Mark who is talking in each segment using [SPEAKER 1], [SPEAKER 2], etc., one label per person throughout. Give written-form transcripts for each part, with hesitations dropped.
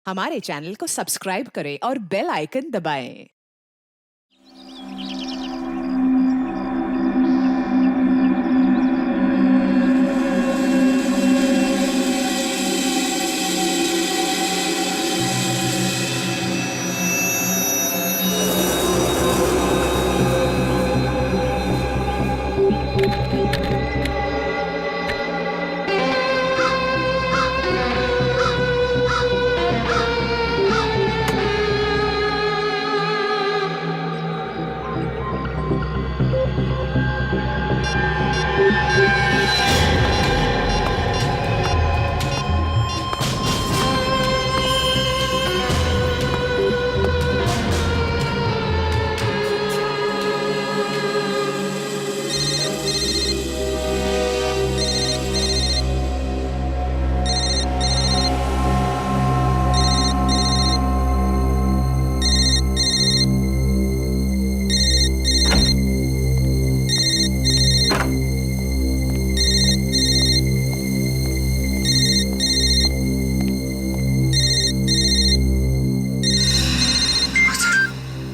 [SPEAKER 1] हमारे चैनल को सब्सक्राइब करें और बेल आइकन दबाएं।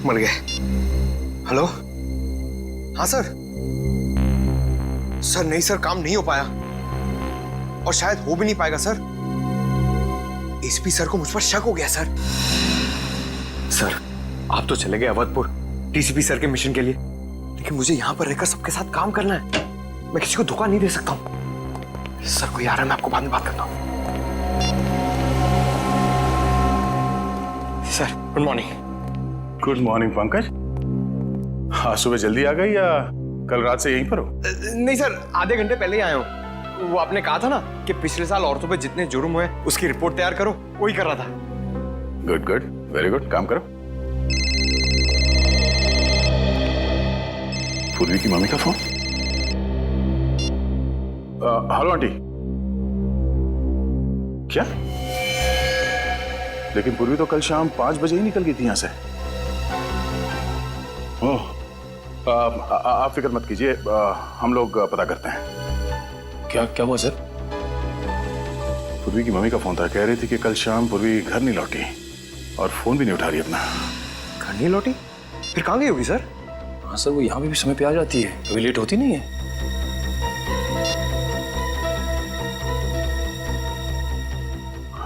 [SPEAKER 2] मर गए। हेलो, हाँ सर। सर नहीं सर, काम नहीं हो पाया और शायद हो भी नहीं पाएगा सर। एसपी सर को मुझ पर शक हो गया सर। सर आप तो चले गए अवधपुर डीसीपी सर के मिशन के लिए, लेकिन मुझे यहां पर रहकर सबके साथ काम करना है। मैं किसी को धोखा नहीं दे सकता हूं। सर कोई आ रहा है, मैं आपको बाद में बात करता हूं। Sir good morning.
[SPEAKER 3] Good morning Pankaj. हाँ, सुबह जल्दी आ गई या कल रात से यहीं पर हो?
[SPEAKER 2] नहीं सर, आधे घंटे पहले ही आया हूँ। वो आपने कहा था ना कि पिछले साल औरतों पे जितने जुर्म हुए उसकी रिपोर्ट तैयार करो, वही कर रहा था।
[SPEAKER 3] गुड गुड, वेरी गुड, काम करो। पूर्वी की मम्मी का फोन। Hello aunty. क्या? लेकिन पूर्वी तो कल शाम 5 बजे ही निकल गई थी यहां से। ओह, आप फिक्र मत कीजिए, हम लोग पता करते हैं।
[SPEAKER 4] क्या हुआ सर?
[SPEAKER 3] पूर्वी की मम्मी का फोन था, कह रही थी कि कल शाम पूर्वी घर नहीं लौटी और फोन भी नहीं उठा रही अपना।
[SPEAKER 2] घर नहीं लौटी? फिर कहाँ गई होगी सर?
[SPEAKER 4] हाँ सर, वो यहाँ भी समय पे आ जाती है, कभी लेट होती नहीं है।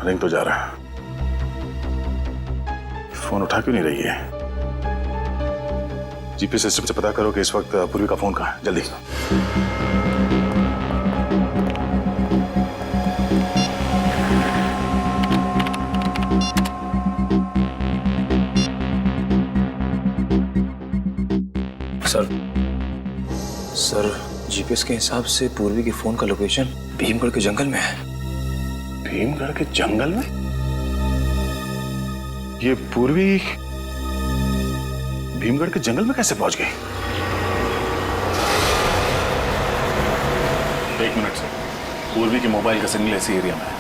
[SPEAKER 3] रिंग तो जा रहा है, फोन उठा क्यों नहीं रही है? जीपीएस सिस्टम से पता करो कि इस वक्त पूर्वी का फोन कहाँ है, जल्दी।
[SPEAKER 4] सर जीपीएस के हिसाब से पूर्वी के फोन का लोकेशन भीमगढ़ के जंगल में है।
[SPEAKER 3] भीमगढ़ के जंगल में? ये पूर्वी भीमगढ़ के जंगल में कैसे पहुंच गई? एक मिनट सर, पूर्वी के मोबाइल का सिग्नल ऐसी एरिया में है।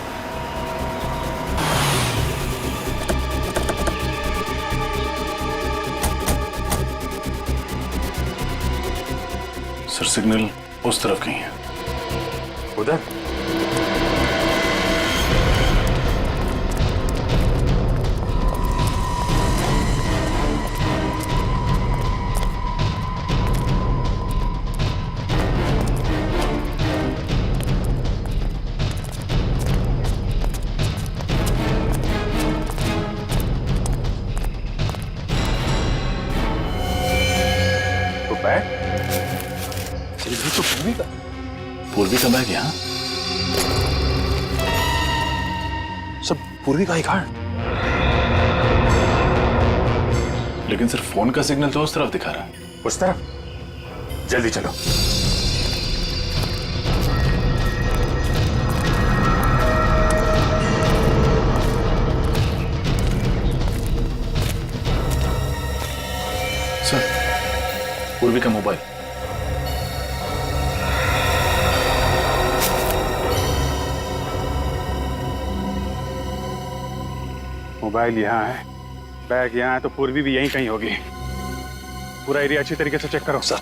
[SPEAKER 3] सर सिग्नल उस तरफ कहीं है।
[SPEAKER 2] उधर?
[SPEAKER 3] तो बैग?
[SPEAKER 4] ये तो
[SPEAKER 3] पूर्वी का बैग यहाँ? सब पूर्वी का ही कार्ड। लेकिन सर फोन का सिग्नल तो उस तरफ दिखा रहा है। उस तरफ? जल्दी चलो। सर पूर्वी का मोबाइल।
[SPEAKER 5] मोबाइल यहाँ है, बैग यहाँ है, तो पूर्वी भी यहीं कहीं होगी। पूरा एरिया अच्छी तरीके से चेक करो।
[SPEAKER 3] सर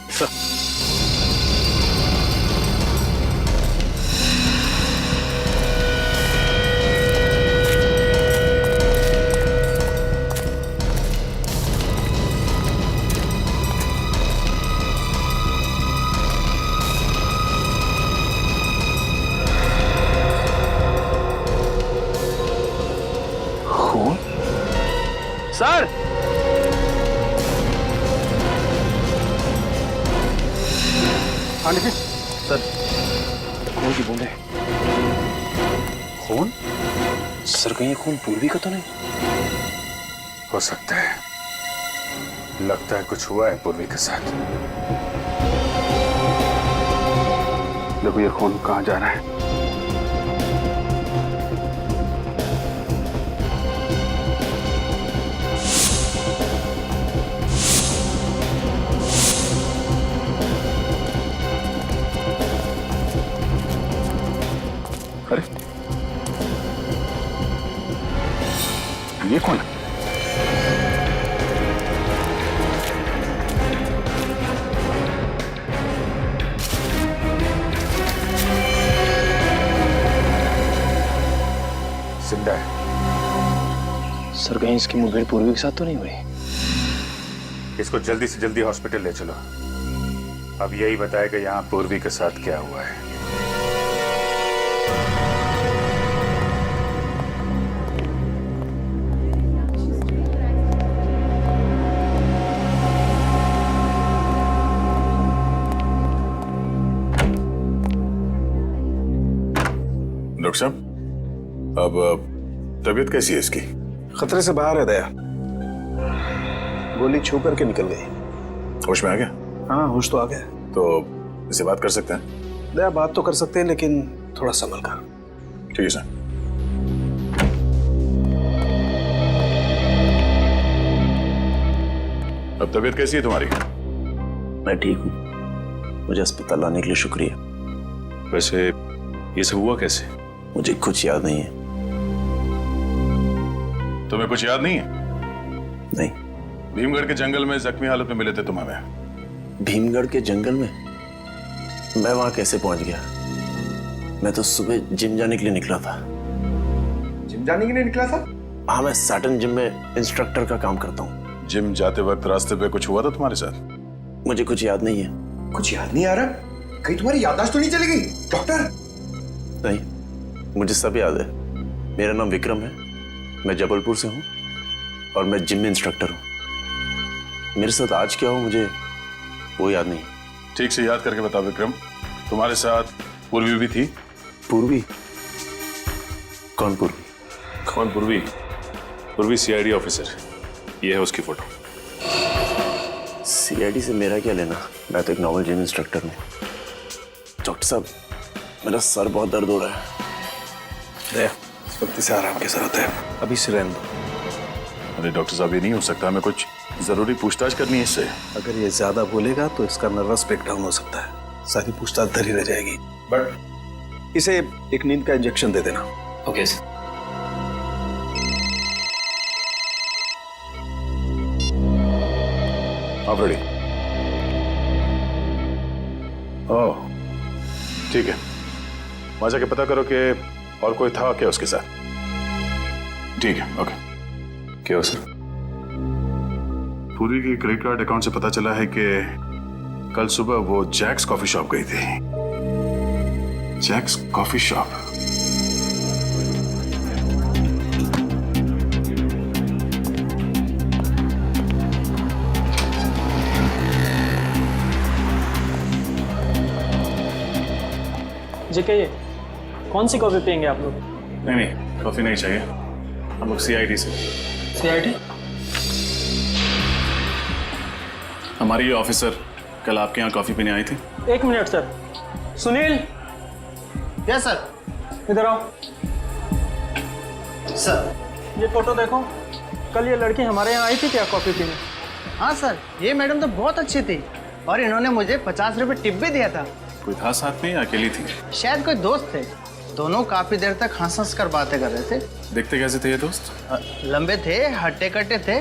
[SPEAKER 5] सर हाँ निखिल
[SPEAKER 4] सर खून की बूंदे।
[SPEAKER 5] खून
[SPEAKER 4] सर कहीं ये खून पूर्वी का तो नहीं?
[SPEAKER 5] हो सकता है, लगता है कुछ हुआ है पूर्वी के साथ। देखो ये खून कहाँ जा रहा है। अरे ये कौन है? जिंदा है।
[SPEAKER 4] सर कहीं इसकी मुठभेड़ पूर्वी के साथ तो नहीं हुई?
[SPEAKER 5] इसको जल्दी से जल्दी हॉस्पिटल ले चलो। अब यही बताएगा यहाँ पूर्वी के साथ क्या हुआ है।
[SPEAKER 3] डॉक्टर साहब, अब तबीयत कैसी है इसकी?
[SPEAKER 6] खतरे से बाहर है दया। गोली छू करके निकल गई।
[SPEAKER 3] होश में आ गया?
[SPEAKER 6] हाँ होश तो आ गया।
[SPEAKER 3] तो इससे बात कर सकते हैं?
[SPEAKER 6] दया बात तो कर सकते हैं लेकिन थोड़ा संभल कर।
[SPEAKER 3] ठीक है सर। अब तबीयत कैसी है तुम्हारी?
[SPEAKER 6] मैं ठीक हूँ। मुझे अस्पताल लाने के लिए शुक्रिया।
[SPEAKER 3] वैसे ये सब हुआ कैसे?
[SPEAKER 6] मुझे कुछ याद नहीं है।
[SPEAKER 3] तुम्हें कुछ याद नहीं है?
[SPEAKER 6] नहीं।
[SPEAKER 3] भीमगढ़ के जंगल में जख्मी हालत में मिले थे तुम हमें।
[SPEAKER 6] भीमगढ़ के जंगल में? मैं वहां कैसे पहुंच गया? मैं तो सुबह जिम जाने के लिए निकला था।
[SPEAKER 2] जिम जाने के लिए निकला था?
[SPEAKER 6] हाँ, मैं सैटर्न जिम में इंस्ट्रक्टर का काम करता हूँ।
[SPEAKER 3] जिम जाते वक्त रास्ते पे कुछ हुआ था तुम्हारे साथ?
[SPEAKER 6] मुझे कुछ याद नहीं है।
[SPEAKER 2] कुछ याद नहीं आ रहा? कहीं तुम्हारी याददाश्त तो नहीं चली गई डॉक्टर?
[SPEAKER 6] नहीं, मुझे सब याद है। मेरा नाम विक्रम है, मैं जबलपुर से हूँ और मैं जिम में इंस्ट्रक्टर हूँ। मेरे साथ आज क्या हो मुझे वो याद नहीं।
[SPEAKER 3] ठीक से याद करके बता विक्रम, तुम्हारे साथ पूर्वी भी थी?
[SPEAKER 6] पूर्वी? कौन पूर्वी?
[SPEAKER 3] कौन पूर्वी? पूर्वी सीआईडी ऑफिसर, ये है उसकी फोटो।
[SPEAKER 6] सीआईडी से मेरा क्या लेना? मैं तो एक नॉर्मल जिम इंस्ट्रक्टर हूँ। डॉक्टर साहब, मेरा सर बहुत दर्द हो रहा है। इस वक्त से आराम की जरूरत है, अभी से रहने दो।
[SPEAKER 3] अरे डॉक्टर साहब, ये नहीं हो सकता, हमें कुछ जरूरी पूछताछ करनी है इससे।
[SPEAKER 6] अगर ये ज्यादा बोलेगा तो इसका नर्वस ब्रेकडाउन हो सकता है, सारी पूछताछ धरी रह जाएगी। बट इसे एक नींद का इंजेक्शन दे देना।
[SPEAKER 4] Okay sir.
[SPEAKER 3] आप रेडी? ओह ठीक है, वहां जाके पता करो कि और कोई था क्या उसके साथ। ठीक है, ओके।
[SPEAKER 4] क्या हो सर?
[SPEAKER 3] पूरी की क्रेडिट कार्ड अकाउंट से पता चला है कि कल सुबह वो जैक्स कॉफी शॉप गई थी। Jacques coffee shop?
[SPEAKER 7] जी कहिए, कौन सी कॉफी पियेंगे आप लोग?
[SPEAKER 3] नहीं, कॉफी नहीं चाहिए, हम लोग सीआईडी से।
[SPEAKER 7] सीआईडी?
[SPEAKER 3] हमारी ये ऑफिसर कल आपके यहाँ कॉफी पीने आई थी।
[SPEAKER 7] एक minute sir. Sunil,
[SPEAKER 8] yes sir.
[SPEAKER 7] इधर आओ।
[SPEAKER 8] सर
[SPEAKER 7] ये फोटो देखो, कल ये लड़की हमारे यहाँ आई थी क्या कॉफी पीने?
[SPEAKER 8] हाँ सर, ये मैडम तो बहुत अच्छी थी और इन्होंने मुझे 50 रुपए टिप भी दिया था।
[SPEAKER 3] कोई था साथ में या अकेली थी?
[SPEAKER 8] शायद कोई दोस्त थे। दोनों काफी देर तक हंस कर बातें कर रहे थे।
[SPEAKER 3] देखते कैसे थे ये दोस्त?
[SPEAKER 8] लंबे थे, हट्टे कट्टे थे,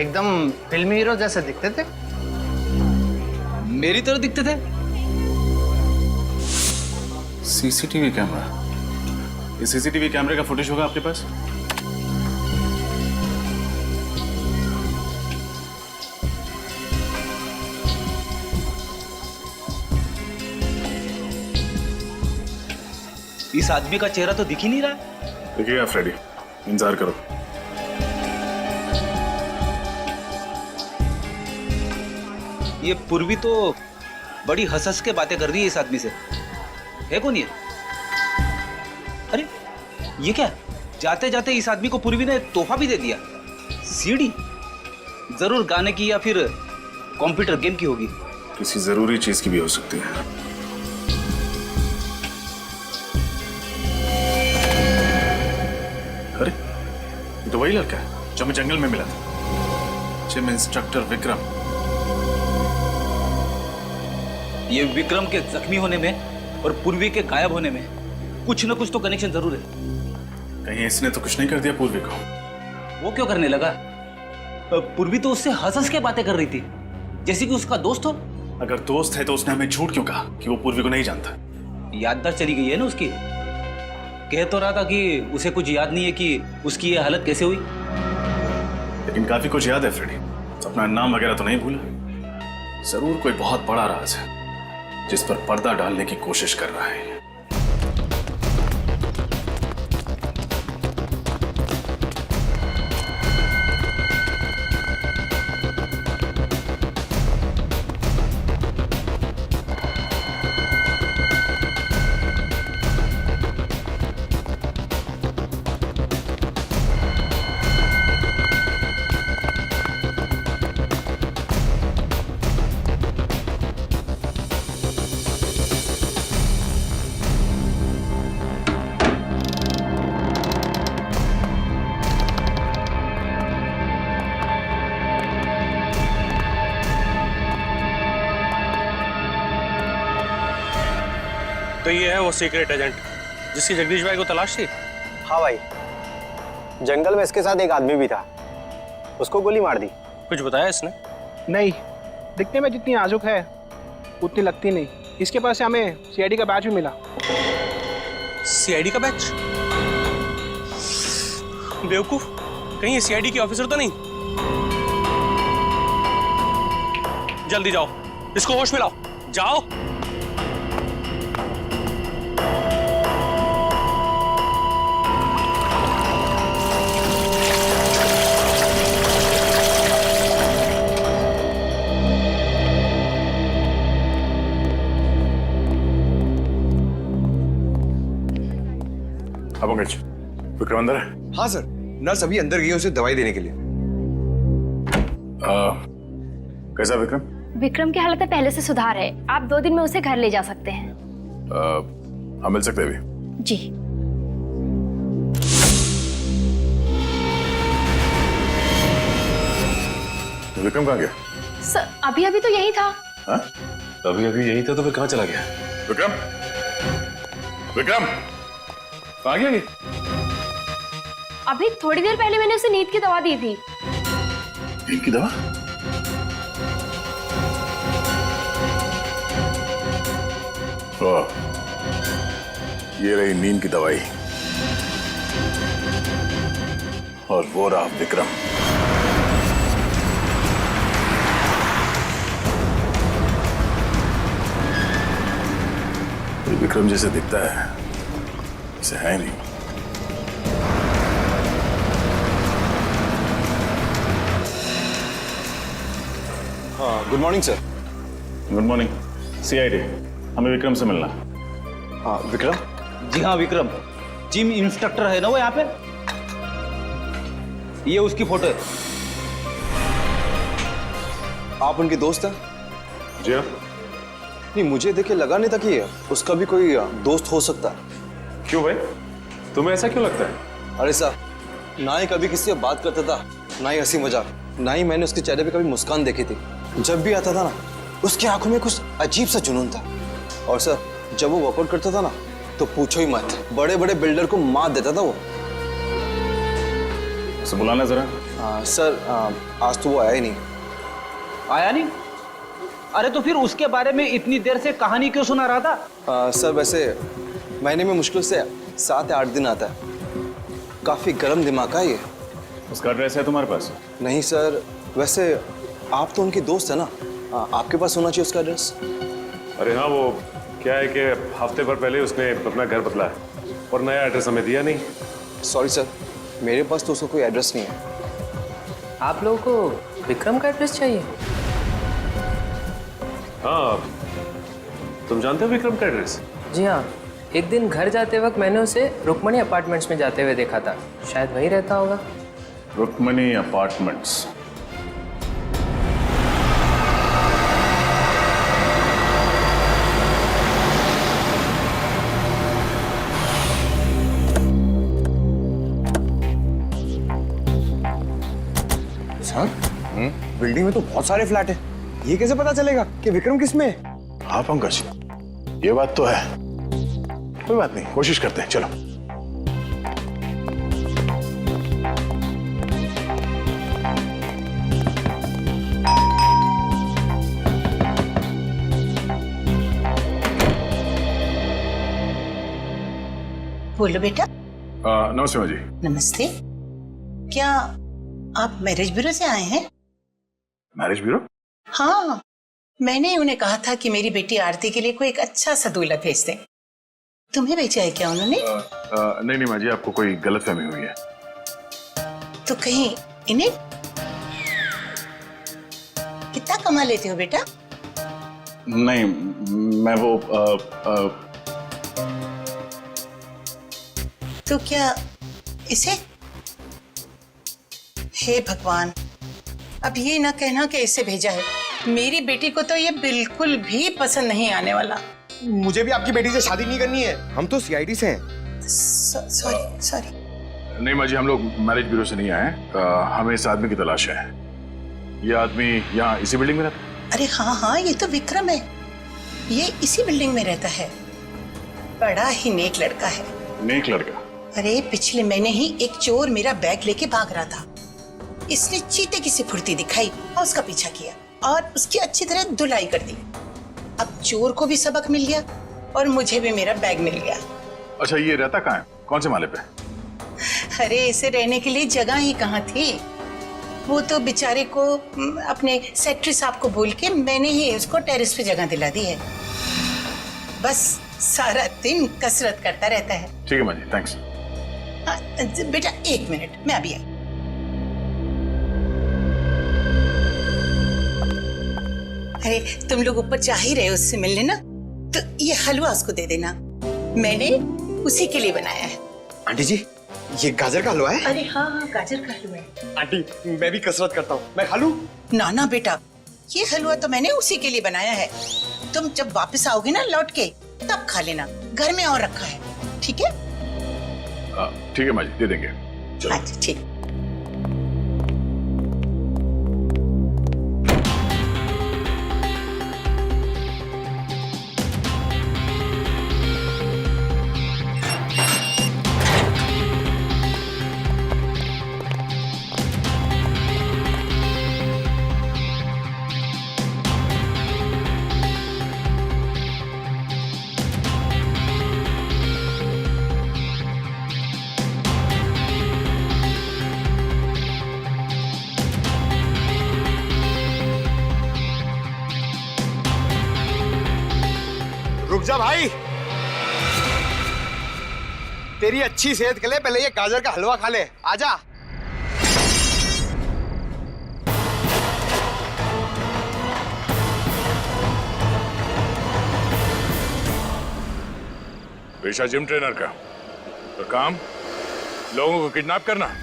[SPEAKER 8] एकदम फिल्मी हीरो जैसे दिखते थे।
[SPEAKER 4] मेरी तरह दिखते थे।
[SPEAKER 3] CCTV camera? ये सीसीटीवी कैमरे का फुटेज होगा आपके पास?
[SPEAKER 4] इस आदमी का चेहरा तो दिख ही नहीं रहा है।
[SPEAKER 3] देखिएगा फ्रेडी, इंतजार करो।
[SPEAKER 9] ये पूर्वी तो बड़ी हंस के बातें कर रही है इस आदमी से। है कौन ये? अरे ये क्या, जाते जाते इस आदमी को पूर्वी ने एक तोहफा भी दे दिया, सीडी। जरूर गाने की या फिर कंप्यूटर गेम की होगी।
[SPEAKER 3] किसी जरूरी चीज की भी हो सकती है। अरे ये तो वही लड़का है जो हमें जंगल में मिला था, जिम इंस्ट्रक्टर विक्रम।
[SPEAKER 9] ये विक्रम के जख्मी होने में और पूर्वी के गायब होने में कुछ न कुछ तो कनेक्शन जरूर है।
[SPEAKER 3] कहीं इसने तो कुछ नहीं कर दिया पूर्वी को?
[SPEAKER 9] वो क्यों करने लगा? पूर्वी तो उससे हंस के बातें कर रही थी, जैसे कि उसका दोस्त हो।
[SPEAKER 3] अगर दोस्त है तो उसने हमें झूठ क्यों कहा कि वो पूर्वी को नहीं जानता?
[SPEAKER 9] याददाश्त चली गई है ना उसकी। कह तो रहा था कि उसे कुछ याद नहीं है कि उसकी ये हालत कैसे हुई।
[SPEAKER 3] लेकिन काफी कुछ याद है फ्रेडी। अपना नाम वगैरह तो नहीं भूला? जरूर कोई बहुत बड़ा राज है जिस पर पर्दा डालने की कोशिश कर रहा है।
[SPEAKER 10] तो ये है वो सीक्रेट एजेंट जिसकी जगदीश भाई को तलाश थी?
[SPEAKER 8] हाँ भाई, जंगल में इसके साथ एक आदमी भी था, उसको गोली मार दी।
[SPEAKER 10] कुछ बताया इसने?
[SPEAKER 11] नहीं, दिखने में जितनी नाजुक है उतनी लगती नहीं। इसके पास से हमें सीआईडी का बैच भी मिला।
[SPEAKER 10] सीआईडी का बैच? बेवकूफ, कहीं ये सीआईडी के ऑफिसर तो नहीं? जल्दी जाओ, इसको होश में लाओ, जाओ।
[SPEAKER 3] अब अंग्रेज, विक्रम अंदर है?
[SPEAKER 2] हाँ सर, नर्स अभी अंदर गई है उसे दवाई देने के लिए।
[SPEAKER 3] कैसा विक्रम?
[SPEAKER 12] विक्रम की हालत में पहले से सुधार है। आप 2 दिन में उसे घर ले जा सकते हैं।
[SPEAKER 3] हम मिल सकते हैं अभी?
[SPEAKER 12] जी।
[SPEAKER 3] विक्रम कहाँ गया?
[SPEAKER 12] सर अभी अभी तो यही था।
[SPEAKER 3] हाँ? अभी अभी यही था तो फिर कहाँ चला गया? विक्रम, विक्रम कहाँ गया ये?
[SPEAKER 12] अभी थोड़ी देर पहले मैंने उसे नींद की दवा दी थी।
[SPEAKER 3] नींद की दवा? ये रही नींद की दवाई और वो रहा विक्रम। विक्रम जैसे दिखता है इसे है नहीं।
[SPEAKER 4] हाँ, good morning sir.
[SPEAKER 3] Good morning. CID, हमें विक्रम से मिलना।
[SPEAKER 4] हाँ विक्रम?
[SPEAKER 9] जी हाँ विक्रम, जिम इंस्ट्रक्टर है ना वो यहाँ पे। ये उसकी फोटो है।
[SPEAKER 4] आप उनके दोस्त हैं?
[SPEAKER 3] जी हाँ।
[SPEAKER 4] नहीं, मुझे देख के लगा नहीं था कि उसका भी कोई दोस्त हो सकता।
[SPEAKER 3] क्यों भाई, तुम्हें ऐसा क्यों लगता है?
[SPEAKER 4] अरे साहब, ना ही कभी किसी से बात करता था, ना ही हंसी मजाक, ना ही मैंने उसके चेहरे पे कभी मुस्कान देखी थी। जब भी आता था ना, उसकी आंखों में कुछ अजीब सा जुनून था। और सर, जब वो वर्कआउट करता था ना, तो पूछो ही मत, बड़े बड़े बिल्डर को मात देता था वो।
[SPEAKER 3] उसे बुलाना जरा।
[SPEAKER 4] सर, आज तो वो आया ही नहीं।
[SPEAKER 9] आया नहीं? अरे तो फिर उसके बारे में इतनी देर से कहानी क्यों सुना रहा था?
[SPEAKER 4] सर वैसे महीने में मुश्किल से 7 या 8 दिन आता है। काफी गर्म दिमाग का ये।
[SPEAKER 3] उसका एड्रेस है तुम्हारे पास?
[SPEAKER 4] नहीं सर, वैसे आप तो उनकी दोस्त है ना, आपके पास होना चाहिए उसका एड्रेस।
[SPEAKER 3] अरे हाँ, वो क्या है कि हफ्ते भर पहले उसने अपना घर बदला है और नया एड्रेस हमें दिया नहीं।
[SPEAKER 4] सॉरी सर, मेरे पास तो उसका कोई एड्रेस नहीं है।
[SPEAKER 7] आप लोगों को विक्रम का एड्रेस चाहिए?
[SPEAKER 3] हाँ, तुम जानते हो विक्रम का एड्रेस?
[SPEAKER 7] जी हाँ, एक दिन घर जाते वक्त मैंने उसे रुक्मणी अपार्टमेंट्स में जाते हुए देखा था। शायद वहीं रहता होगा।
[SPEAKER 3] रुक्मणी अपार्टमेंट्स।
[SPEAKER 2] सर बिल्डिंग में तो बहुत सारे फ्लैट है, ये कैसे पता चलेगा कि विक्रम किस में है?
[SPEAKER 5] हाँ पंकज, ये बात तो है। कोई बात नहीं, कोशिश करते हैं, चलो।
[SPEAKER 13] बोलो बेटा।
[SPEAKER 5] नमस्ते माँ जी।
[SPEAKER 13] नमस्ते। क्या आप मैरिज ब्यूरो से आए हैं?
[SPEAKER 5] Marriage bureau?
[SPEAKER 13] हाँ, मैंने उन्हें कहा था कि मेरी बेटी आरती के लिए कोई एक अच्छा सा दूल्हा भेज दें। तुम्हें भेजा है क्या उन्होंने?
[SPEAKER 5] नहीं माँ जी, आपको कोई गलतफहमी हुई है।
[SPEAKER 13] तो कहीं इन्हें? कितना कमा लेते हो बेटा?
[SPEAKER 3] नहीं, मैं वो
[SPEAKER 13] तो क्या इसे? हे भगवान, अब ये ना कहना कि इसे भेजा है। मेरी बेटी को तो ये बिल्कुल भी पसंद नहीं आने वाला।
[SPEAKER 2] मुझे भी आपकी बेटी से शादी नहीं करनी है, हम तो सीआईडी से हैं।
[SPEAKER 13] सॉरी।
[SPEAKER 5] नहीं माँ जी, हम लोग मैरिज ब्यूरो से नहीं आए। हमें इस आदमी की तलाश है। ये आदमी यहाँ इसी बिल्डिंग में रहता है?
[SPEAKER 13] अरे हाँ, ये तो विक्रम है। ये इसी बिल्डिंग में रहता है। बड़ा ही नेक लड़का है।
[SPEAKER 5] नेक लड़का?
[SPEAKER 13] अरे पिछले महीने ही एक चोर मेरा बैग लेके भाग रहा था। इसने चीते की सी फुर्ती दिखाई और उसका पीछा किया और उसकी अच्छी तरह धुलाई कर दी। अब चोर को भी सबक मिल गया और मुझे भी मेरा बैग मिल गया।
[SPEAKER 5] अच्छा, ये रहता कहाँ है? कौन से माले पे?
[SPEAKER 13] अरे इसे रहने के लिए जगह ही कहाँ थी। वो तो बेचारे को अपने सेक्रेटरी साहब को बोल के मैंने ही उसको टेरेस पे जगह दिला दी है। बस सारा दिन कसरत करता रहता है।
[SPEAKER 5] ठीक है माँ जी, थैंक्स।
[SPEAKER 13] बेटा एक मिनट, मैं अभी आई। अरे तुम लोग ऊपर जा ही रहे हो उससे मिलने ना, तो ये हलवा उसको दे देना। मैंने उसी के लिए बनाया है।
[SPEAKER 2] आंटी जी, ये गाजर का हलवा है?
[SPEAKER 13] अरे हाँ, गाजर का हलवा है।
[SPEAKER 2] आंटी, मैं भी कसरत करता हूँ, मैं खा लूं?
[SPEAKER 13] ना बेटा, ये हलवा तो मैंने उसी के लिए बनाया है। तुम जब वापस आओगे ना लौट के, तब खा लेना। घर में और रखा है, ठीक है?
[SPEAKER 5] ठीक है माँ जी, दे देंगे। चलो।
[SPEAKER 13] अच्छा ठीक।
[SPEAKER 2] रुक जा भाई, तेरी अच्छी सेहत के लिए पहले ये गाजर का हलवा खा ले। आजा।
[SPEAKER 5] पेशा जिम ट्रेनर का, तो काम लोगों को किडनैप करना।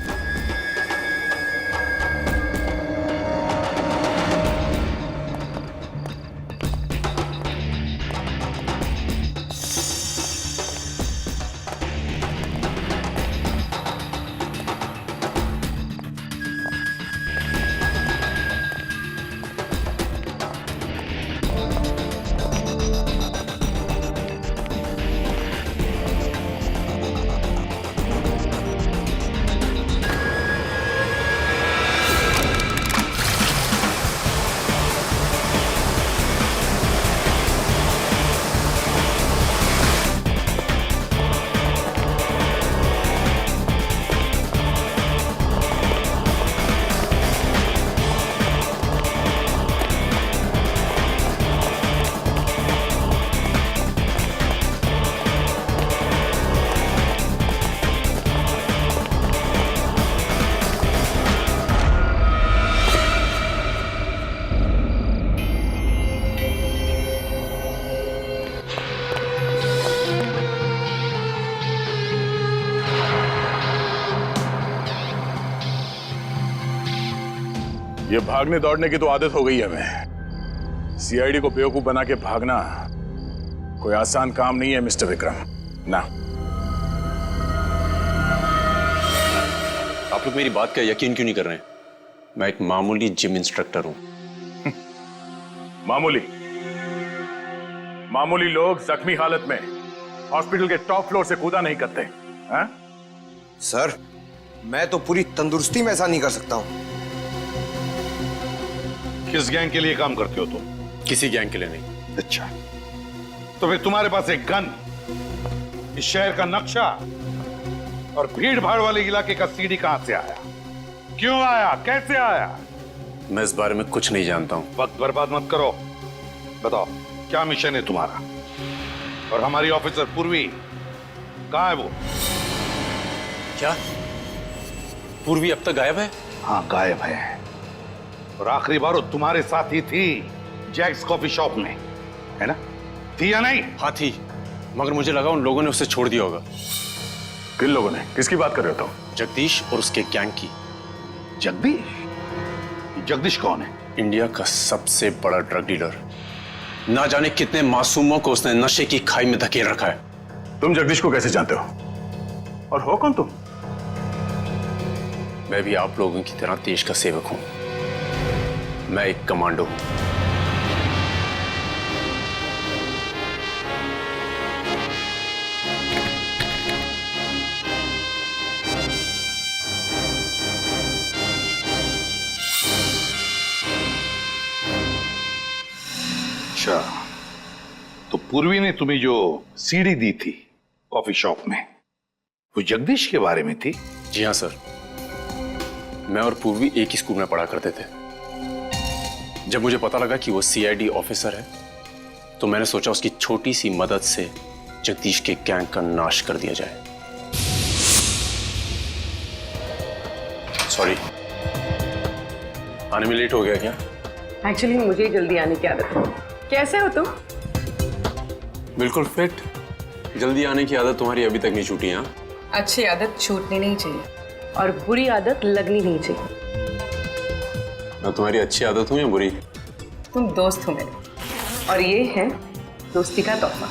[SPEAKER 5] ये भागने दौड़ने की तो आदत हो गई है हमें। सीआईडी को बेवकूफ बना के भागना कोई आसान काम नहीं है मिस्टर विक्रम। ना,
[SPEAKER 6] आप लोग मेरी बात का यकीन क्यों नहीं कर रहे हैं? मैं एक मामूली जिम इंस्ट्रक्टर हूं।
[SPEAKER 5] मामूली लोग जख्मी हालत में हॉस्पिटल के टॉप फ्लोर से कूदा नहीं करते हैं?
[SPEAKER 2] सर, मैं तो पूरी तंदुरुस्ती में ऐसा नहीं कर सकता हूं।
[SPEAKER 5] किस गैंग के लिए काम करते हो तुम?
[SPEAKER 6] किसी गैंग के लिए नहीं।
[SPEAKER 5] अच्छा, तो फिर तुम्हारे पास एक गन, इस शहर का नक्शा और भीड़ भाड़ वाले इलाके का सीडी कहां से आया? क्यों आया? कैसे आया?
[SPEAKER 6] मैं इस बारे में कुछ नहीं जानता हूं।
[SPEAKER 5] वक्त बर्बाद मत करो, बताओ क्या मिशन है तुम्हारा? और हमारी ऑफिसर पूर्वी कहां है वो?
[SPEAKER 6] क्या पूर्वी अब तक गायब है?
[SPEAKER 5] हाँ, गायब है। और आखिरी बार वो तुम्हारे साथ ही थी जैक्स कॉफी शॉप में, है ना? थी या नहीं?
[SPEAKER 6] हाँ थी, मगर मुझे लगा उन लोगों ने उसे छोड़ दिया होगा।
[SPEAKER 5] किन लोगों ने? किसकी बात कर रहे हो तुम?
[SPEAKER 6] जगदीश और उसके गैंग की।
[SPEAKER 5] जगदीश? जगदीश कौन है?
[SPEAKER 6] इंडिया का सबसे बड़ा ड्रग डीलर। ना जाने कितने मासूमों को उसने नशे की खाई में धकेल रखा है।
[SPEAKER 5] तुम जगदीश को कैसे जानते हो? और हो कौन तुम?
[SPEAKER 6] मैं भी आप लोगों की तरह देश का सेवक हूं। मैं एक कमांडो हूं।
[SPEAKER 5] अच्छा, तो पूर्वी ने तुम्हें जो सीडी दी थी कॉफी शॉप में, वो जगदीश के बारे में थी?
[SPEAKER 6] जी हाँ सर, मैं और पूर्वी एक ही स्कूल में पढ़ा करते थे। जब मुझे पता लगा कि वो सीआईडी ऑफिसर है, तो मैंने सोचा उसकी छोटी सी मदद से जगदीश के गैंग का नाश कर दिया जाए। सॉरी, आने में लेट हो गया क्या?
[SPEAKER 14] एक्चुअली मुझे जल्दी आने की आदत है। कैसे हो तुम?
[SPEAKER 6] बिल्कुल फिट। जल्दी आने की आदत तुम्हारी अभी तक नहीं छूटी? हाँ,
[SPEAKER 14] अच्छी आदत छूटनी नहीं चाहिए और बुरी आदत लगनी नहीं चाहिए।
[SPEAKER 6] मैं तुम्हारी अच्छी आदत हूँ या बुरी?
[SPEAKER 14] तुम दोस्त हो मेरे, और ये है दोस्ती का तोहफा।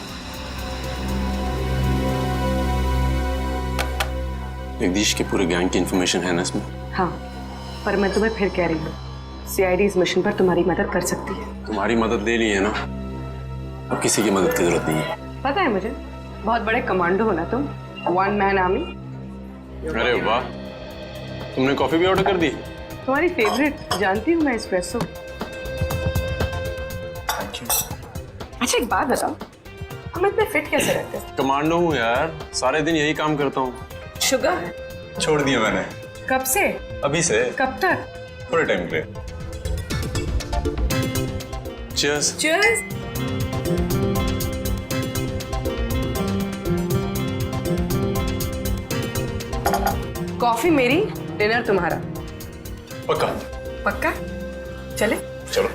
[SPEAKER 6] जगदीश के पूरे गैंग की इंफॉर्मेशन है ना इसमें?
[SPEAKER 14] हाँ, पर मैं तुम्हें फिर कह रही हूँ, सीआईडी इस मिशन पर तुम्हारी मदद कर सकती है।
[SPEAKER 6] तुम्हारी मदद ले ली है ना, अब किसी की मदद की जरूरत नहीं है।
[SPEAKER 14] पता है मुझे, बहुत बड़े कमांडो हो ना तुम, वन मैन आर्मी।
[SPEAKER 6] अरे वाह, तुमने कॉफी भी ऑर्डर कर दी?
[SPEAKER 14] तुम्हारी फेवरेट, जानती हूँ मैं, एस्प्रेसो। अच्छा एक बात बताओ, हम इतने फिट कैसे रहते हैं?
[SPEAKER 6] कमांडो हूँ यार, सारे दिन यही काम करता हूँ।
[SPEAKER 14] शुगर
[SPEAKER 6] छोड़ दिया मैंने।
[SPEAKER 14] कब से?
[SPEAKER 6] अभी से।
[SPEAKER 14] कब तक?
[SPEAKER 6] थोड़े टाइम के लिए। Cheers.
[SPEAKER 14] Cheers. कॉफी मेरी, डिनर तुम्हारा।
[SPEAKER 6] पक्का?
[SPEAKER 14] पक्का? चले?
[SPEAKER 6] चलो।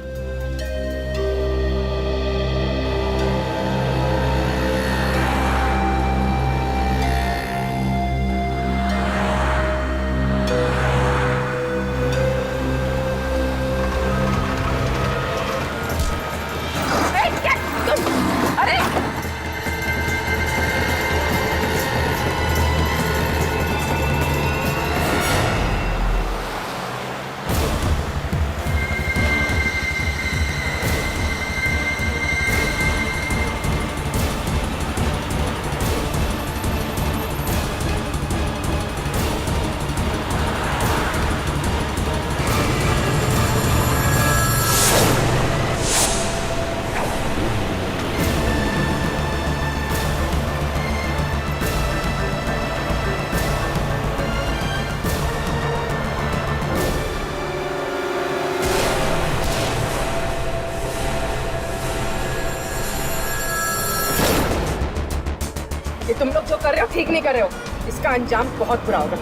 [SPEAKER 14] ये तुम लोग जो कर रहे हो ठीक नहीं कर रहे हो, इसका अंजाम बहुत बुरा होगा।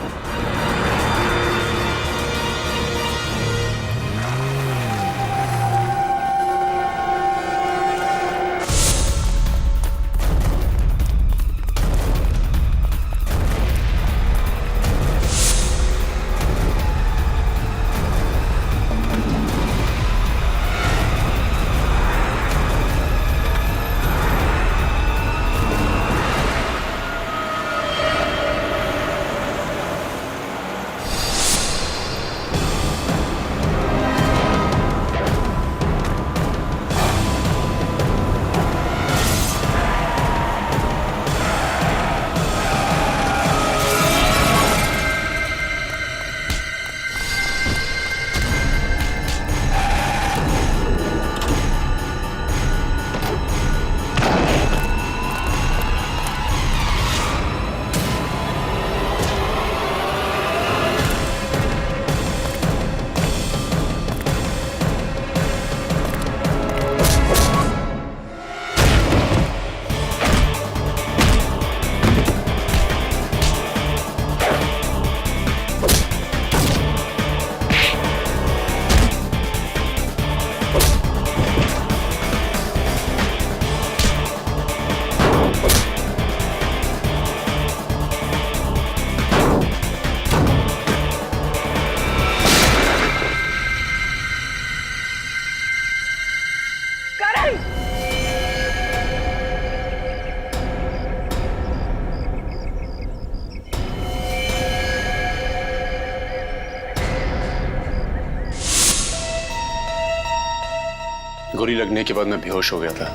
[SPEAKER 6] गोली लगने के बाद मैं बेहोश हो गया था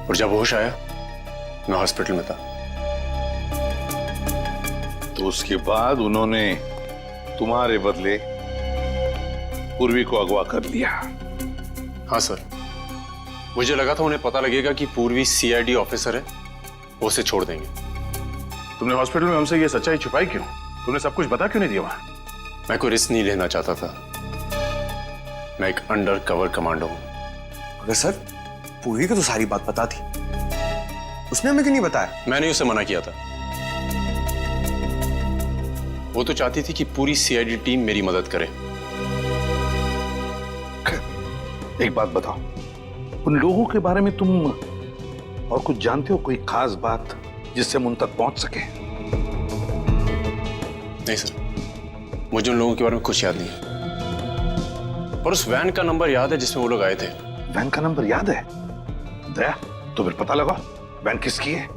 [SPEAKER 6] और जब होश आया मैं हॉस्पिटल में था।
[SPEAKER 5] तो उसके बाद उन्होंने तुम्हारे बदले पूर्वी को अगवा कर लिया।
[SPEAKER 6] हाँ सर, मुझे लगा था उन्हें पता लगेगा कि पूर्वी सीआईडी ऑफिसर है, वो उसे छोड़ देंगे।
[SPEAKER 3] तुमने हॉस्पिटल में हमसे ये सच्चाई छुपाई क्यों? तुमने सब कुछ बता क्यों नहीं दिया वहां?
[SPEAKER 6] मैं कोई रिस्क नहीं लेना चाहता था। मैं एक अंडर कवर कमांडो हूं।
[SPEAKER 2] अगर सर पूर्वी को तो सारी बात पता थी, उसने हमें क्यों नहीं बताया?
[SPEAKER 6] मैंने उसे मना किया था। वो तो चाहती थी कि पूरी सीआईडी टीम मेरी मदद करे।
[SPEAKER 5] एक बात बताओ, उन लोगों के बारे में तुम और कुछ जानते हो? कोई खास बात जिससे हम उन तक पहुंच सके?
[SPEAKER 6] नहीं सर, मुझे उन लोगों के बारे में कुछ याद नहीं है, पर उस वैन का नंबर याद है जिसमें वो लोग आए थे।
[SPEAKER 5] वैन का नंबर याद है? दया, तो फिर पता लगा वैन किसकी है।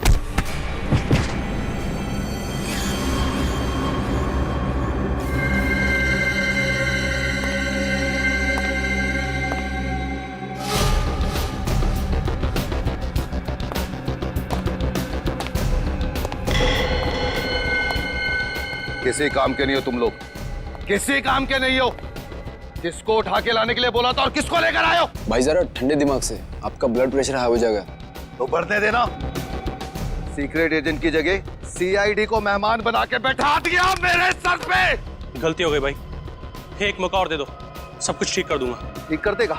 [SPEAKER 4] किसी काम के नहीं हो तुम लोग, किसी काम के नहीं हो। किसको उठा के लाने के लिए बोला था और किसको लेकर आए हो?
[SPEAKER 15] भाई जरा ठंडे दिमाग से, आपका ब्लड प्रेशर हाई हो जाएगा।
[SPEAKER 4] तो बढ़ने देना। सीक्रेट एजेंट की जगह सीआईडी को मेहमान बना के बैठा दिया मेरे सर पे।
[SPEAKER 10] गलती हो गई भाई, एक मौका और दे दो, सब कुछ ठीक कर दूंगा।
[SPEAKER 4] ठीक कर देगा?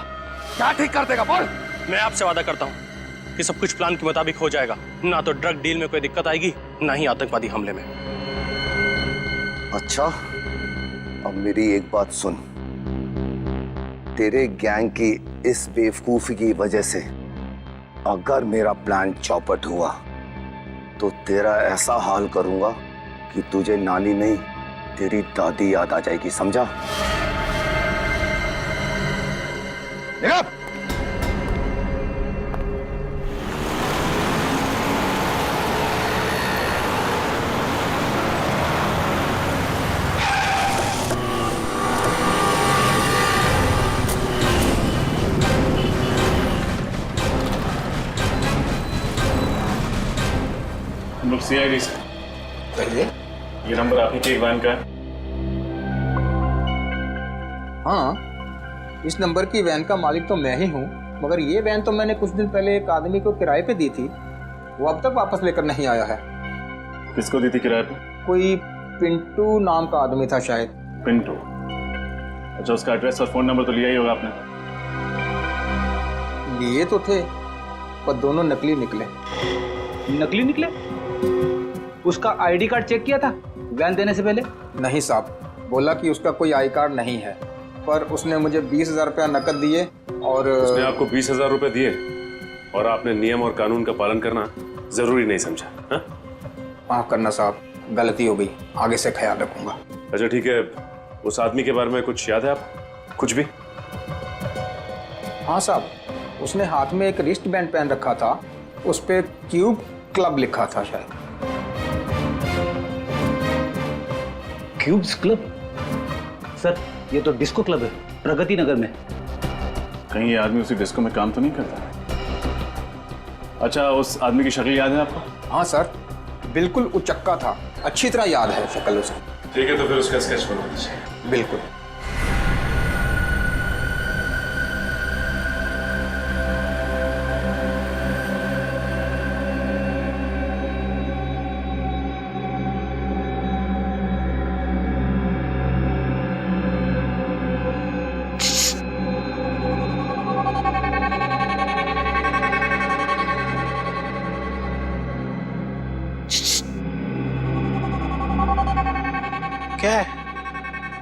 [SPEAKER 4] क्या ठीक कर देगा बोल?
[SPEAKER 10] मैं आपसे वादा करता हूँ कि सब कुछ प्लान के मुताबिक हो जाएगा। ना तो ड्रग डील में कोई दिक्कत आएगी, ना ही आतंकवादी हमले में।
[SPEAKER 4] अच्छा, अब मेरी एक बात सुन। तेरे गैंग की इस बेवकूफी की वजह से अगर मेरा प्लान चौपट हुआ तो तेरा ऐसा हाल करूंगा कि तुझे नानी नहीं तेरी दादी याद आ जाएगी, समझा?
[SPEAKER 3] सीआईडी से
[SPEAKER 8] कहिए।
[SPEAKER 3] ये नंबर आप ही के वैन का है?
[SPEAKER 8] हाँ, इस नंबर की वैन का मालिक तो मैं ही हूँ, मगर ये वैन तो मैंने कुछ दिन पहले एक आदमी को किराए पे दी थी, वो अब तक वापस लेकर नहीं आया है।
[SPEAKER 3] किसको दी थी किराए पे?
[SPEAKER 8] कोई पिंटू नाम का आदमी था शायद।
[SPEAKER 3] पिंटू? अच्छा, उसका एड्रेस और फोन नंबर तो लिया ही होगा आपने?
[SPEAKER 8] लिए तो थे, पर दोनों नकली निकले।
[SPEAKER 9] नकली निकले? उसका आईडी कार्ड चेक किया था वैन देने से पहले?
[SPEAKER 8] नहीं साहब, बोला कि उसका कोई आई कार्ड नहीं है, पर उसने मुझे 20,000 रुपया नकद दिए और
[SPEAKER 3] उसने आपको 20,000 रुपए दिए और आपने नियम और कानून का पालन करना जरूरी नहीं समझा? हाँ?
[SPEAKER 8] माफ करना साहब, गलती हो गई, आगे से ख्याल रखूंगा।
[SPEAKER 3] अच्छा ठीक है, उस आदमी के बारे में कुछ याद है आप? कुछ भी?
[SPEAKER 8] हाँ साहब, उसने हाथ में एक रिस्ट बैंड पहन रखा था, उस पे क्यूब क्लब लिखा था शायद।
[SPEAKER 9] Cubes club? सर, ये तो डिस्को क्लब है प्रगति नगर में।
[SPEAKER 3] कहीं ये आदमी उसी डिस्को में काम तो नहीं करता? अच्छा, उस आदमी की शक्ल याद है आपको?
[SPEAKER 8] हाँ सर, बिल्कुल उचक्का था, अच्छी तरह याद है शक्ल उसकी।
[SPEAKER 3] ठीक है, तो फिर उसका स्केच बना दीजिए।
[SPEAKER 8] बिल्कुल।
[SPEAKER 5] क्या है?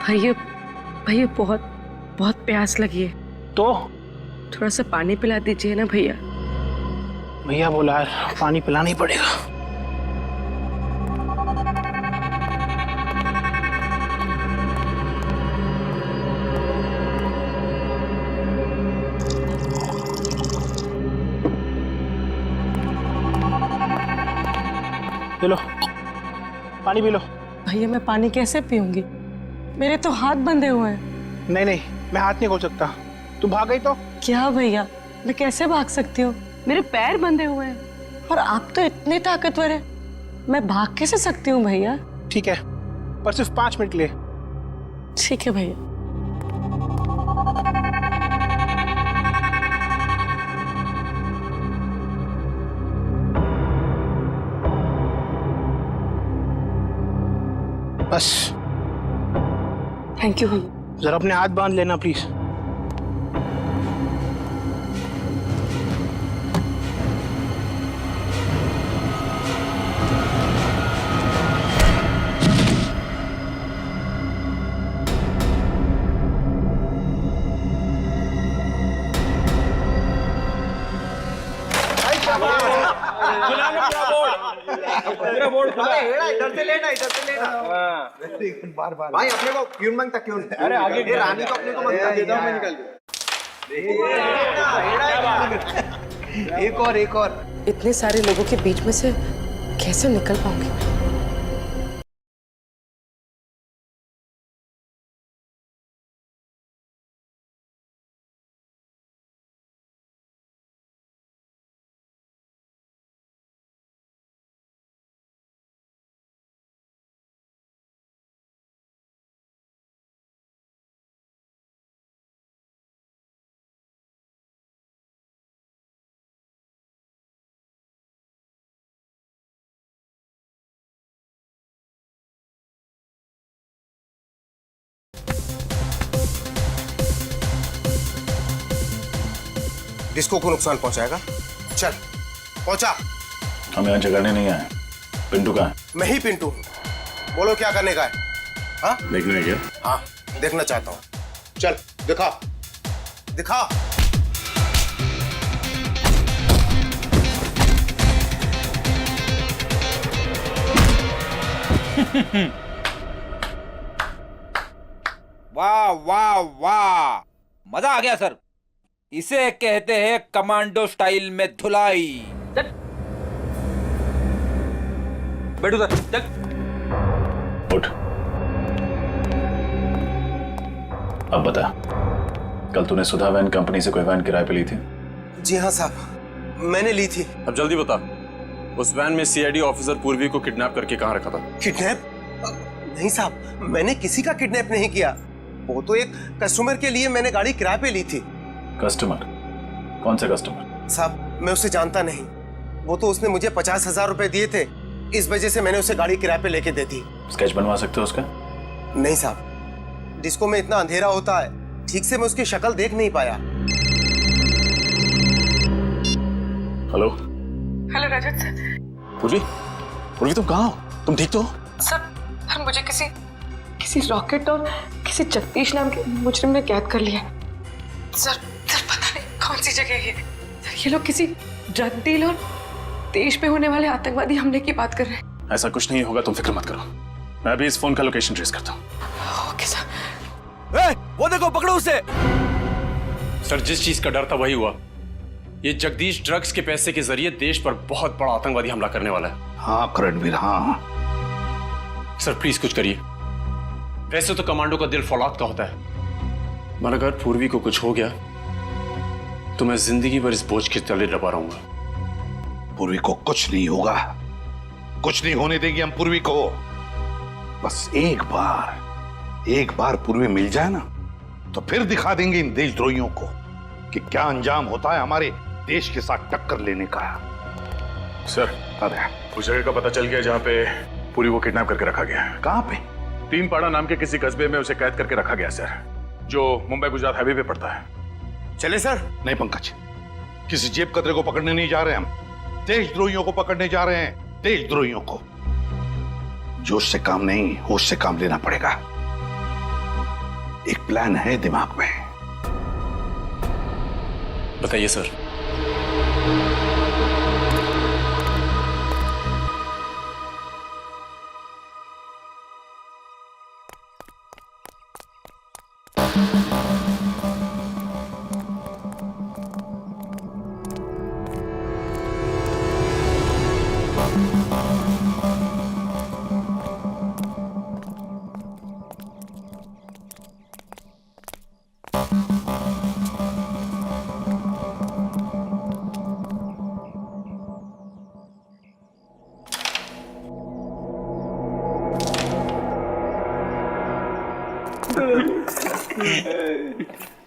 [SPEAKER 14] भैया भैया बहुत बहुत प्यास लगी है,
[SPEAKER 11] तो
[SPEAKER 14] थोड़ा सा पानी पिला दीजिए ना भैया।
[SPEAKER 11] भैया बोला पानी पिलाना ही पड़ेगा। ले लो, पानी पी लो।
[SPEAKER 14] भैया मैं पानी कैसे पीऊंगी, मेरे तो हाथ बंधे हुए हैं।
[SPEAKER 11] नहीं नहीं, मैं हाथ नहीं खोल सकता। तू भाग गई तो
[SPEAKER 14] क्या भैया, मैं कैसे भाग सकती हूँ? मेरे पैर बंधे हुए हैं और आप तो इतने ताकतवर हैं, मैं भाग कैसे सकती हूँ भैया?
[SPEAKER 11] ठीक है, पर सिर्फ 5 मिनट के लिए।
[SPEAKER 14] ठीक है भैया।
[SPEAKER 11] बस।
[SPEAKER 14] थैंक यू भैया।
[SPEAKER 11] जरा अपने हाथ बांध लेना प्लीज।
[SPEAKER 2] इधर से लेना, इधर से लेना। बार बार भाई अपने को क्यों मांगता क्यों? अरे आगे ये रानी को अपने को मांगता, दे दो, मैं निकाल दूं। एक और
[SPEAKER 14] इतने सारे लोगों के बीच में से कैसे निकल पाऊंगी?
[SPEAKER 2] डिस्को को नुकसान पहुंचाएगा? चल पहुंचा।
[SPEAKER 3] हम यहाँ झगड़ने नहीं आए। पिंटू कहाँ है?
[SPEAKER 2] मैं ही पिंटू हूँ, बोलो क्या करने का है? हाँ
[SPEAKER 3] देखने क्या?
[SPEAKER 2] हाँ देखना चाहता हूँ। चल दिखा दिखा।
[SPEAKER 16] वाह वाह वाह, मजा आ गया सर। इसे कहते हैं कमांडो स्टाइल में धुलाई। बैठो सर, चल
[SPEAKER 3] उठ। अब बता, कल तूने सुधा वैन कंपनी से कोई वैन किराए पे ली थी?
[SPEAKER 2] जी हाँ साहब, मैंने ली थी।
[SPEAKER 6] अब जल्दी बता, उस वैन में सीआईडी ऑफिसर पूर्वी को किडनैप करके कहाँ रखा था?
[SPEAKER 2] किडनैप? नहीं साहब, मैंने किसी का किडनैप नहीं किया। वो तो एक कस्टमर के लिए मैंने गाड़ी किराए पे ली थी।
[SPEAKER 3] कस्टमर? कौन से कस्टमर?
[SPEAKER 2] साहब मैं उसे जानता नहीं, वो तो उसने मुझे 50,000 रुपए दिए थे, इस वजह से मैंने उसे गाड़ी किराए पे लेके दे दी।
[SPEAKER 3] स्केच बनवा सकते हो उसका?
[SPEAKER 2] नहीं साहब, डिस्को में इतना अंधेरा होता है, ठीक से मैं उसकी शक्ल देख नहीं पाया।
[SPEAKER 3] हेलो
[SPEAKER 14] हेलो रजत सर।
[SPEAKER 3] पूर्वी तुम कहाँ हो? तुम ठीक तो हो?
[SPEAKER 14] सर मुझे किसी रॉकेट और किसी जगदीश नाम के मुजरिम ने कैद कर लिया। सर पता नहीं कौन सी जगह है ये। ये लोग किसी ड्रग डील और देश पे होने वाले आतंकवादी हमले की बात कर रहे हैं।
[SPEAKER 3] ऐसा कुछ नहीं होगा, तुम फिक्र मत करो। मैं अभी इस फोन का लोकेशन ट्रेस करता हूँ।
[SPEAKER 14] Okay sir.
[SPEAKER 16] वो देखो, पकड़ो उसे।
[SPEAKER 10] सर जिस चीज का डर था वही हुआ। ये जगदीश ड्रग्स के पैसे के जरिए देश पर बहुत बड़ा आतंकवादी हमला करने वाला है।
[SPEAKER 5] हाँ रणवीर, हाँ।
[SPEAKER 10] सर प्लीज कुछ करिए। वैसे तो कमांडो का दिल फौलाद का होता है, मगर अगर पूर्वी को कुछ हो गया तो मैं जिंदगी भर इस बोझ के तले दबा रहूंगा।
[SPEAKER 5] पूर्वी को कुछ नहीं होगा, कुछ नहीं होने देंगे हम पूर्वी को। बस एक बार पूर्वी मिल जाए ना, तो फिर दिखा देंगे इन देशद्रोहियों को कि क्या अंजाम होता है हमारे देश के साथ टक्कर लेने का।
[SPEAKER 3] सर
[SPEAKER 5] अरे
[SPEAKER 3] उस जगह का पता चल गया जहाँ पे पूरी को किडनैप करके रखा गया।
[SPEAKER 5] कहाँ पे?
[SPEAKER 3] तीनपाड़ा नाम के किसी कस्बे में उसे कैद करके रखा गया सर, जो मुंबई गुजरात हाईवे पे पड़ता है।
[SPEAKER 2] चले सर?
[SPEAKER 5] नहीं पंकज, किसी जेब कतरे को पकड़ने नहीं जा रहे हम, देशद्रोहियों को पकड़ने जा रहे हैं। देशद्रोहियों को। जोश से काम नहीं, होश से काम लेना पड़ेगा। एक प्लान है दिमाग में।
[SPEAKER 10] बताइए सर।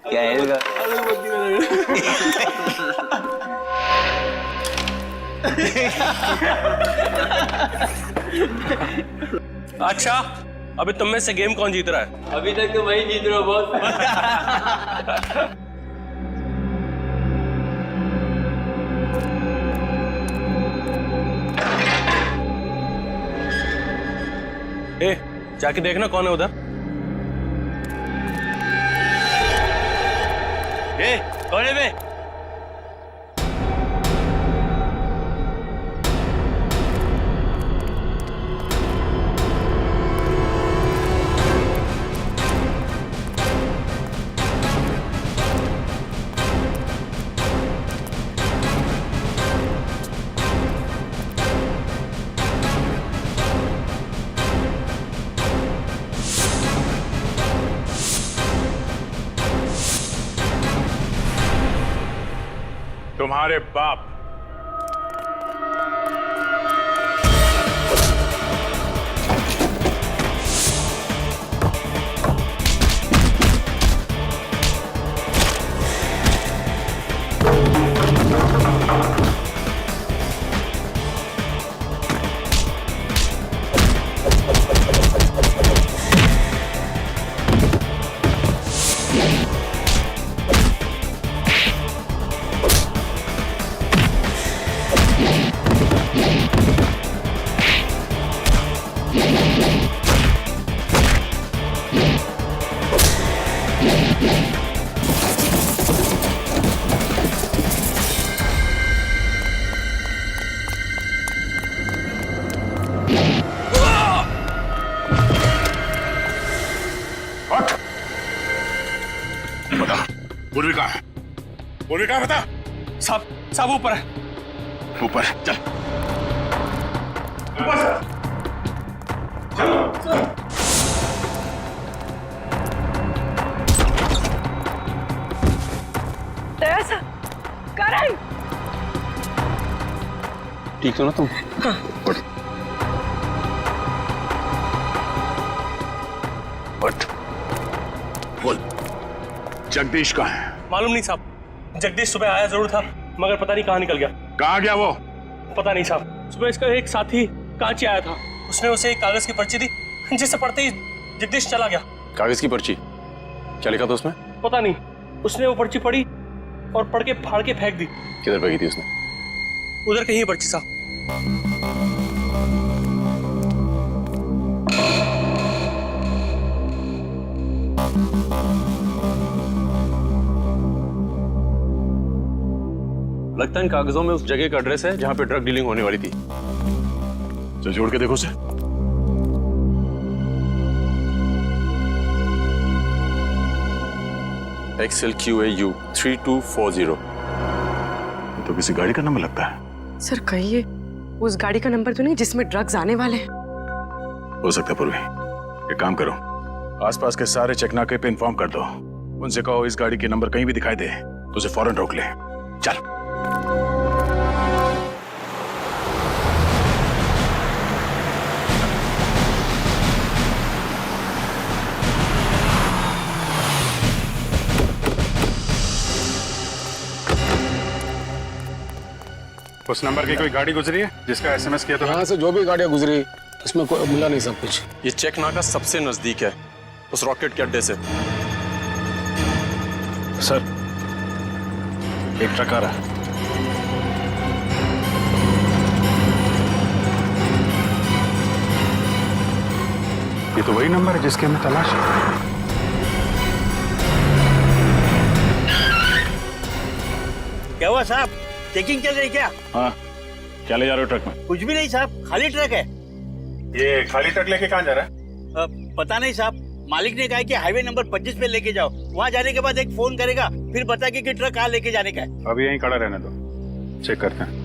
[SPEAKER 9] क्या है इसका?
[SPEAKER 17] अच्छा, अभी तुम में से गेम कौन जीत रहा है?
[SPEAKER 7] अभी तक तो वही जीत रहा हूँ बॉस।
[SPEAKER 17] ए, जाके देखना कौन है उधर। ए, कौन है बे?
[SPEAKER 5] तुम्हारे बाप। पूर्वी कहाँ है? पूर्वी कहाँ बता?
[SPEAKER 17] सब ऊपर है।
[SPEAKER 5] ऊपर चल। ऊपर चल।
[SPEAKER 14] करण,
[SPEAKER 3] ठीक हो ना तुम?
[SPEAKER 14] हाँ।
[SPEAKER 5] उठ। बोल, जगदीश कहाँ है?
[SPEAKER 17] मालूम नहीं साहब। जगदीश सुबह आया जरूर था, मगर पता नहीं कहाँ निकल गया।
[SPEAKER 5] कहाँ गया वो?
[SPEAKER 17] पता नहीं साहब। सुबह इसका एक साथी कांची आया था, उसने उसे एक कागज की पर्ची दी, जिसे पढ़ते ही जगदीश चला गया।
[SPEAKER 10] कागज की पर्ची? क्या लिखा था उसमें?
[SPEAKER 17] पता नहीं, उसने वो पर्ची पढ़ी और पढ़ के फाड़ के फेंक दी।
[SPEAKER 10] किधर फेंकी थी उसने?
[SPEAKER 17] उधर कहीं पर्ची साहब।
[SPEAKER 10] लगता है इन कागजों में उस जगह का एड्रेस है जहां पे ड्रग डीलिंग होने वाली थी।
[SPEAKER 5] तो जोड़ के देखो उसे।
[SPEAKER 10] XLQAU 3240।
[SPEAKER 5] तो किसी गाड़ी का नंबर लगता है।
[SPEAKER 14] सर कहिए, उस गाड़ी का नंबर तो नहीं जिसमें ड्रग्स आने वाले हैं?
[SPEAKER 5] हो सकता है पूर्वी। एक काम करो, आसपास के सारे चेकनाके पे इन्फॉर्म कर दो। उनसे कहो इस गाड़ी के नंबर कहीं भी दिखाई दे तो उसे फौरन रोक ले। चल।
[SPEAKER 3] उस नंबर की कोई गाड़ी गुजरी है जिसका SMS किया था?
[SPEAKER 15] यहाँ से जो भी गाड़ियाँ गुजरी उसमें कोई मिला नहीं सब कुछ।
[SPEAKER 10] ये चेक नाका सबसे नजदीक है उस रॉकेट के अड्डे से।
[SPEAKER 3] सर, एक ट्रक आ रहा है।
[SPEAKER 5] ये तो वही नंबर है जिसकी हमें तलाश है।
[SPEAKER 18] क्या हुआ साहब, चेकिंग चल रही क्या?
[SPEAKER 3] हाँ, क्या ले जा रहे हो ट्रक में?
[SPEAKER 18] कुछ भी नहीं साहब, खाली ट्रक है।
[SPEAKER 3] ये खाली ट्रक लेके कहाँ जा रहा है?
[SPEAKER 18] पता नहीं साहब, मालिक ने कहा कि हाईवे नंबर 25 पे लेके जाओ। वहाँ जाने के बाद एक फोन करेगा, फिर बताएगा कि ट्रक कहाँ लेके जाने का है।
[SPEAKER 3] अभी यहीं खड़ा रहने दो, चेक करते हैं।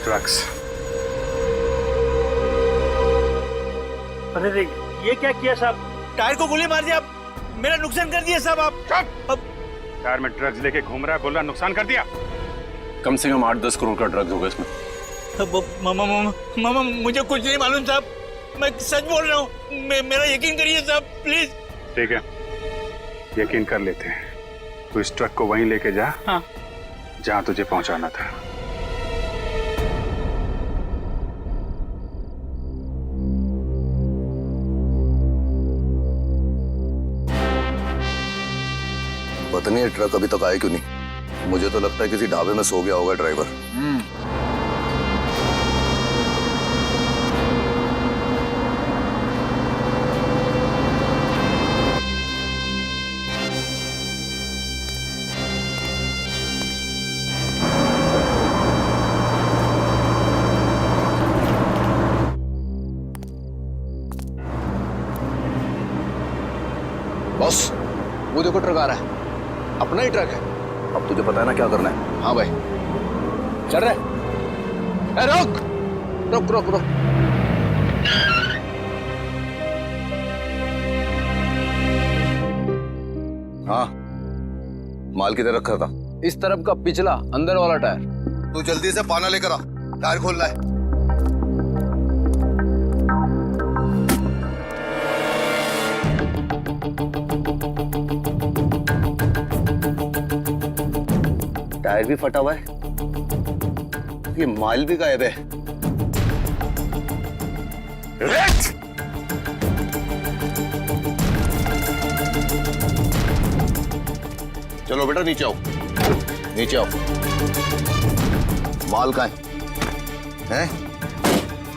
[SPEAKER 3] ड्रग्स।
[SPEAKER 18] अरे ये क्या किया साहब? टायर को गोली मार दिया आप, मेरा नुकसान कर दिया साहब आप।
[SPEAKER 3] टायर में ड्रग्स लेके घूम रहा है, बोल रहा नुकसान कर दिया।
[SPEAKER 10] कम से कम 8-10 करोड़ का ड्रग्स होगा इसमें।
[SPEAKER 18] मामा मुझे कुछ नहीं मालूम साहब, मैं सच बोल रहा हूँ, मेरा यकीन करिए साहब प्लीज।
[SPEAKER 3] ठीक है, यकीन कर लेते हैं। तू इस ट्रक को वहीं लेके जा।
[SPEAKER 18] हाँ।
[SPEAKER 3] जहां तुझे पहुंचाना था।
[SPEAKER 19] पता नहीं ये ट्रक अभी तक आया क्यों नहीं। मुझे तो लगता है किसी ढाबे में सो गया होगा ड्राइवर।
[SPEAKER 4] बॉस, वो देखो ट्रक आ रहा है, अपना ही ट्रक है।
[SPEAKER 19] अब तुझे पता है ना क्या करना है?
[SPEAKER 4] हाँ भाई, चल रहे। ए, रुक रुक रुक रुक।
[SPEAKER 19] हाँ, माल किधर रखा था?
[SPEAKER 4] इस तरफ का पिछला अंदर वाला टायर।
[SPEAKER 19] तू जल्दी से पाना लेकर आ, टायर खोलना है। टायर भी फटा हुआ है, ये माल भी गायब है। चलो बेटा नीचे आओ, नीचे आओ। माल कहाँ है?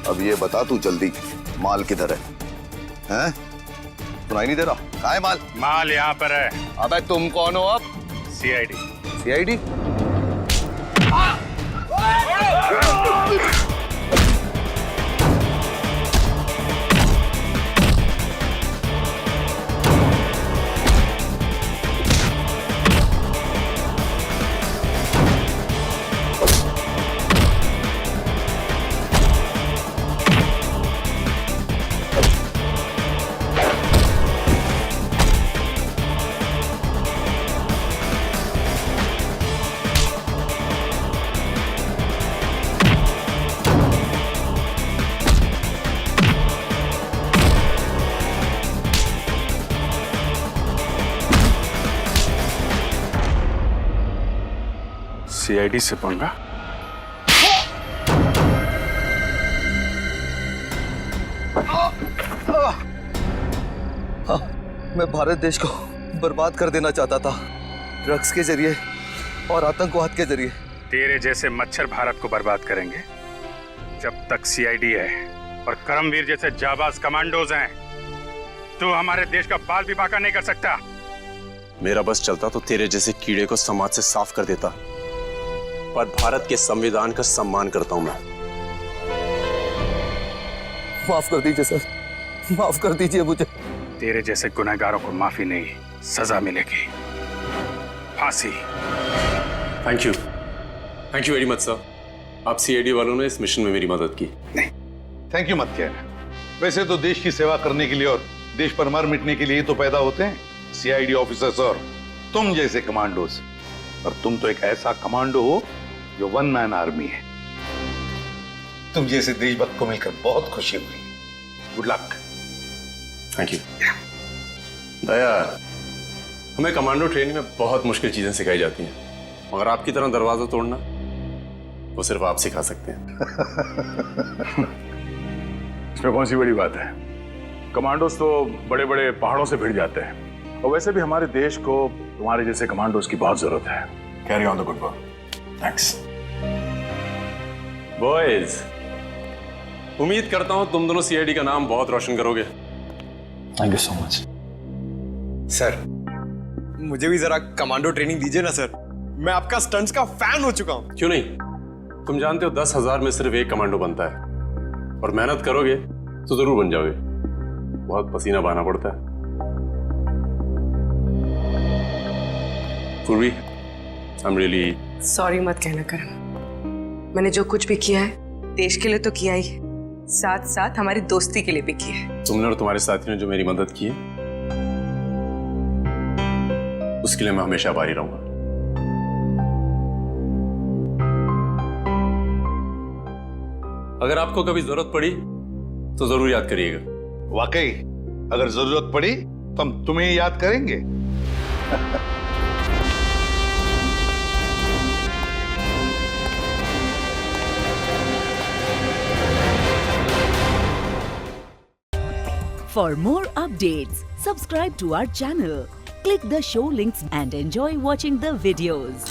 [SPEAKER 19] अब ये बता तू जल्दी, माल किधर है? हैं? सुनाई नहीं दे रहा? कहाँ है माल?
[SPEAKER 3] माल यहाँ पर है।
[SPEAKER 19] अबे तुम कौन हो अब?
[SPEAKER 3] सीआईडी।
[SPEAKER 19] सीआईडी?
[SPEAKER 3] सीआईडी से पंगा?
[SPEAKER 19] मैं भारत देश को बर्बाद कर देना चाहता था, ड्रग्स के जरिए और आतंकवाद के जरिए।
[SPEAKER 3] तेरे जैसे मच्छर भारत को बर्बाद करेंगे जब तक सीआईडी है और करमवीर जैसे जाबाज कमांडोज हैं। तू हमारे देश का बाल भी बांका नहीं कर सकता।
[SPEAKER 6] मेरा बस चलता तो तेरे जैसे कीड़े को समाज से साफ कर देता, पर भारत के संविधान का सम्मान करता हूं मैं।
[SPEAKER 19] माफ कर दीजिए सर, माफ कर दीजिए मुझे।
[SPEAKER 3] तेरे जैसे गुनहगारों को माफी नहीं, सजा मिलेगी, फांसी।
[SPEAKER 10] Thank you very much sir. आप सीआईडी वालों ने इस मिशन में मेरी मदद की।
[SPEAKER 5] नहीं, थैंक यू मत कहना। वैसे तो देश की सेवा करने के लिए और देश पर मर मिटने के लिए तो पैदा होते हैं सीआईडी ऑफिसर्स और तुम जैसे कमांडोज। और तुम तो एक ऐसा कमांडो हो जो वन मैन आर्मी है। तुम जैसे देशभक्त को मिलकर बहुत खुशी हुई। Good luck.
[SPEAKER 10] Thank you. Daya, हमें कमांडो ट्रेनिंग में बहुत मुश्किल चीजें सिखाई जाती हैं, मगर आपकी तरह दरवाजा तोड़ना वो सिर्फ आप सिखा सकते हैं।
[SPEAKER 3] इसमें कौन सी बड़ी बात है? कमांडोज तो बड़े बड़े पहाड़ों से भिड़ जाते हैं, और वैसे भी हमारे देश को तुम्हारे जैसे कमांडोज की बहुत जरूरत है। Carry on the good work. Thanks
[SPEAKER 10] boys. उम्मीद करता हूं तुम दोनों सीआईडी का नाम बहुत रोशन करोगे।
[SPEAKER 8] Thank you so much
[SPEAKER 2] sir. मुझे भी जरा कमांडो ट्रेनिंग दीजिए ना सर, मैं आपका स्टंट्स का फैन हो चुका हूं।
[SPEAKER 10] क्यों नहीं? तुम जानते हो 10,000 में सिर्फ एक कमांडो बनता है, और मेहनत करोगे तो जरूर बन जाओगे। बहुत पसीना बहाना पड़ता है। पूर्वी, I'm really
[SPEAKER 14] सॉरी मत कहना करण, मैंने जो कुछ भी किया है देश के लिए तो किया ही, साथ साथ हमारी दोस्ती के लिए भी किया है।
[SPEAKER 10] तुमने और तुम्हारे साथियों ने जो मेरी मदद की है, उसके लिए मैं हमेशा आभारी रहूंगा। अगर आपको कभी जरूरत पड़ी तो जरूर याद करिएगा।
[SPEAKER 5] वाकई अगर जरूरत पड़ी तो हम तुम्हें याद करेंगे।
[SPEAKER 1] For more updates, subscribe to our channel, click the show links and enjoy watching the videos.